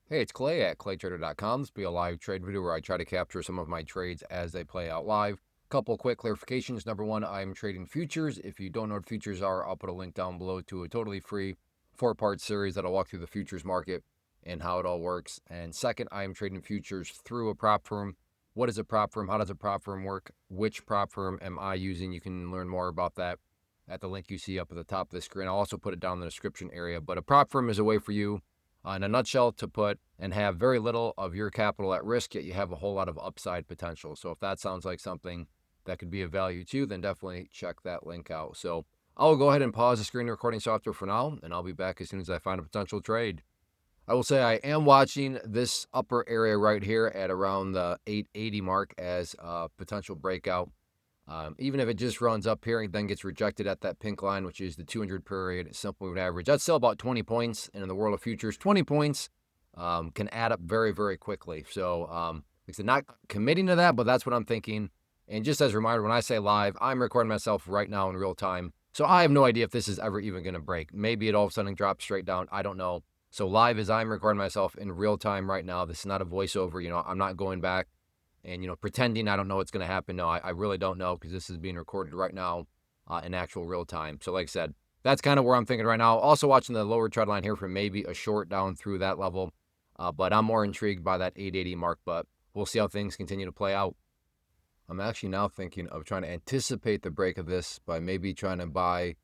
Hey, it's Clay at claytrader.com. This will be a live trade video where I try to capture some of my trades as they play out live. Couple quick clarifications. Number one, I'm trading futures. If you don't know what futures are, I'll put a link down below to a totally free 4-part series that'll walk through the futures market and how it all works. And second, I am trading futures through a prop firm. What is a prop firm? How does a prop firm work? Which prop firm am I using? You can learn more about that at the link you see up at the top of the screen. I'll also put it down in the description area. But a prop firm is a way for you, in a nutshell, to put and have very little of your capital at risk, yet you have a whole lot of upside potential. So if that sounds like something that could be of value to you, then definitely check that link out. So I'll go ahead and pause the screen recording software for now, and I'll be back as soon as I find a potential trade. I will say I am watching this upper area right here at around the 880 mark as a potential breakout. Even if it just runs up here and then gets rejected at that pink line, which is the 200 period simple moving average, that's still about 20 points. And in the world of futures, 20 points can add up very, very quickly. So, like I said, not committing to that, but that's what I'm thinking. And just as a reminder, when I say live, I'm recording myself right now in real time. So I have no idea if this is ever even going to break. Maybe it all of a sudden drops straight down. I don't know. So live as I'm recording myself in real time right now. This is not a voiceover. I'm not going back and pretending I don't know what's going to happen. No, I really don't know, because this is being recorded right now in actual real time. So like I said, that's kind of where I'm thinking right now. Also watching the lower trend line here for maybe a short down through that level, but I'm more intrigued by that 880 mark. But we'll see how things continue to play out. I'm actually now thinking of trying to anticipate the break of this by maybe trying to buy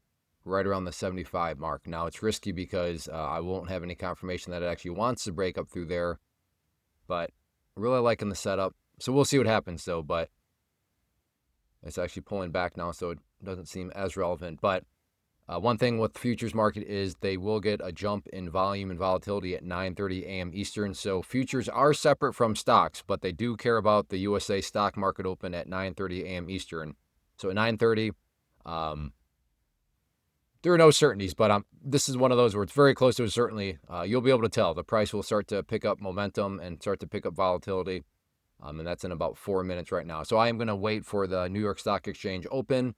right around the 75 mark. Now it's risky because I won't have any confirmation that it actually wants to break up through there, but really liking the setup. So we'll see what happens though, but it's actually pulling back now, so it doesn't seem as relevant. But one thing with the futures market is they will get a jump in volume and volatility at 9:30 a.m. Eastern. So futures are separate from stocks, but they do care about the USA stock market open at 9:30 a.m. Eastern. So at 9:30, there are no certainties, but this is one of those where it's very close to a certainty. You'll be able to tell. The price will start to pick up momentum and start to pick up volatility. And that's in about 4 minutes right now. So I am going to wait for the New York Stock Exchange open.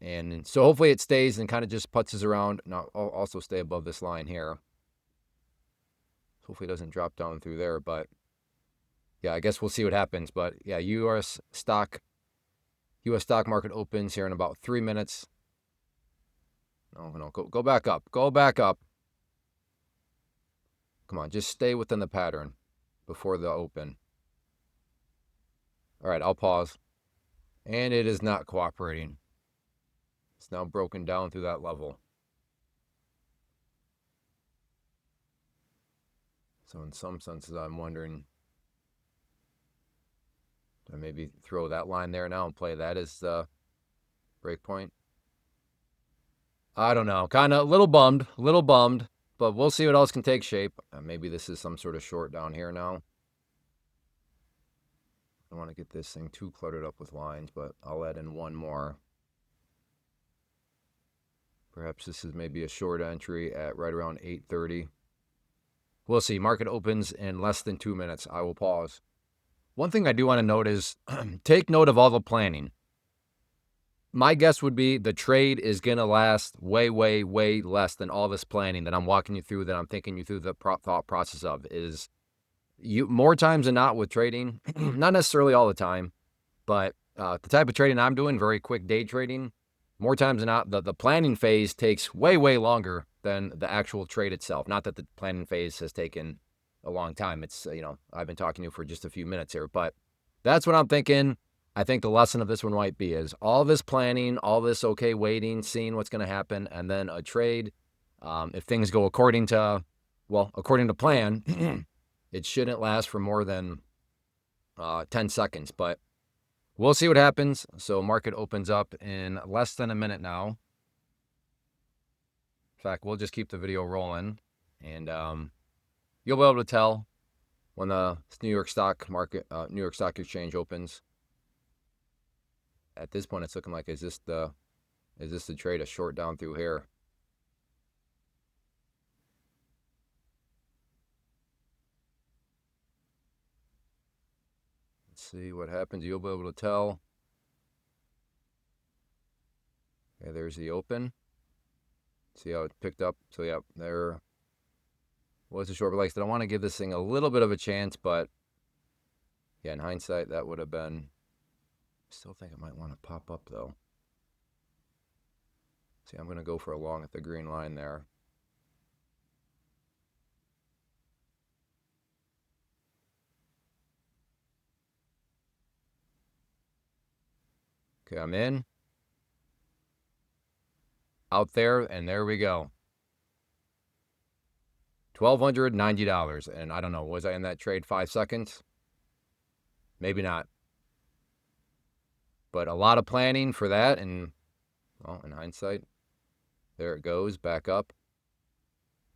And so hopefully it stays and kind of just putzes around. Now, I'll also stay above this line here. Hopefully it doesn't drop down through there. But yeah, I guess we'll see what happens. But yeah, U.S. stock market opens here in about 3 minutes. No, go back up. Go back up. Come on, just stay within the pattern before the open. All right, I'll pause. And it is not cooperating. It's now broken down through that level. So in some senses, I'm wondering, do I maybe throw that line there now and play that as the break point? I don't know. Kind of a little bummed, but we'll see what else can take shape. Maybe this is some sort of short down here now. I don't want to get this thing too cluttered up with lines, but I'll add in one more. Perhaps this is maybe a short entry at right around 8:30. We'll see. Market opens in less than 2 minutes. I will pause. One thing I do want to note is take note of all the planning. My guess would be the trade is going to last way, way, way less than all this planning that I'm walking you through, that I'm thinking you through the thought process of. Is you more times than not with trading, not necessarily all the time, but the type of trading I'm doing, very quick day trading, more times than not, the planning phase takes way, way longer than the actual trade itself. Not that the planning phase has taken a long time. It's, I've been talking to you for just a few minutes here, but that's what I'm thinking. I think the lesson of this one might be is all this planning, all this waiting, seeing what's going to happen, and then a trade. If things go according to plan, it shouldn't last for more than 10 seconds. But we'll see what happens. So market opens up in less than a minute now. In fact, we'll just keep the video rolling, and you'll be able to tell when the New York Stock Exchange opens. At this point, it's looking like, is this the trade, a short down through here? Let's see what happens. You'll be able to tell. Okay, there's the open. See how it picked up? So yeah, there was a short release. I don't want to give this thing a little bit of a chance, but yeah, in hindsight, that would have been. Still think I might want to pop up though. See, I'm going to go for a long at the green line there. Okay, I'm in. Out there, and there we go. $1,290. And I don't know, was I in that trade 5 seconds? Maybe not. But a lot of planning for that, and, well, in hindsight, there it goes, back up.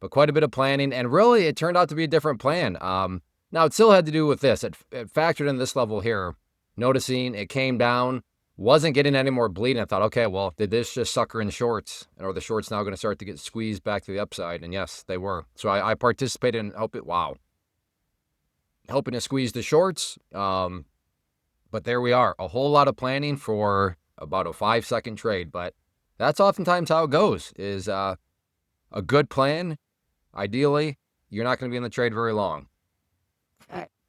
But quite a bit of planning, and really, it turned out to be a different plan. Now, it still had to do with this. It factored in this level here, noticing it came down, wasn't getting any more bleeding. I thought, okay, well, did this just sucker in shorts? And are the shorts now going to start to get squeezed back to the upside? And yes, they were. So I participated in helping to squeeze the shorts. But there we are. A whole lot of planning for about a 5-second trade. But that's oftentimes how it goes, is a good plan. Ideally, you're not going to be in the trade very long.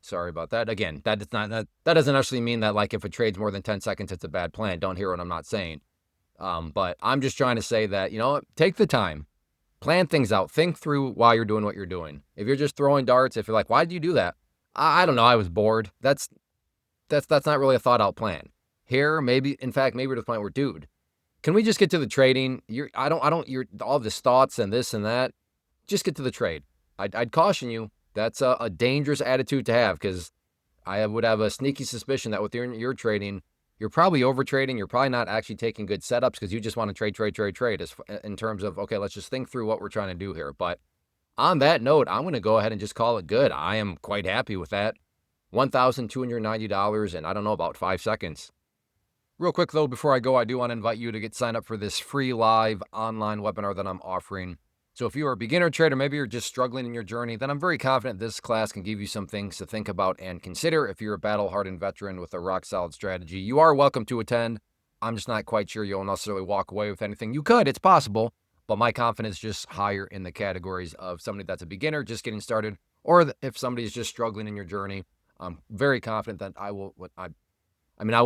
Sorry about that. Again, that doesn't actually mean that, like, if a trade's more than 10 seconds, it's a bad plan. Don't hear what I'm not saying. But I'm just trying to say that, take the time, plan things out, think through why you're doing what you're doing. If you're just throwing darts, if you're like, why did you do that? I don't know. I was bored. That's not really a thought out plan. Here, maybe to the point where, dude, can we just get to the trading? You're all this thoughts and this and that. Just get to the trade. I'd caution you. That's a dangerous attitude to have, because I would have a sneaky suspicion that with your trading, you're probably over trading. You're probably not actually taking good setups because you just want to trade in terms of, okay, let's just think through what we're trying to do here. But on that note, I'm going to go ahead and just call it good. I am quite happy with that. $1,290 in, I don't know, about 5 seconds. Real quick, though, before I go, I do want to invite you to get signed up for this free live online webinar that I'm offering. So if you are a beginner trader, maybe you're just struggling in your journey, then I'm very confident this class can give you some things to think about and consider. If you're a battle-hardened veteran with a rock-solid strategy, you are welcome to attend. I'm just not quite sure you'll necessarily walk away with anything. You could, it's possible, but my confidence is just higher in the categories of somebody that's a beginner just getting started, or if somebody's just struggling in your journey. I'm very confident that I will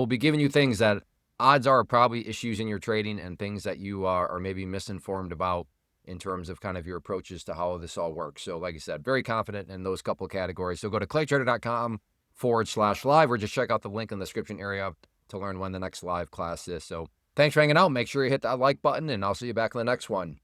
be giving you things that odds are probably issues in your trading and things that you are maybe misinformed about in terms of kind of your approaches to how this all works. So like I said, very confident in those couple categories. So go to claytrader.com/live, or just check out the link in the description area to learn when the next live class is. So thanks for hanging out. Make sure you hit that like button, and I'll see you back in the next one.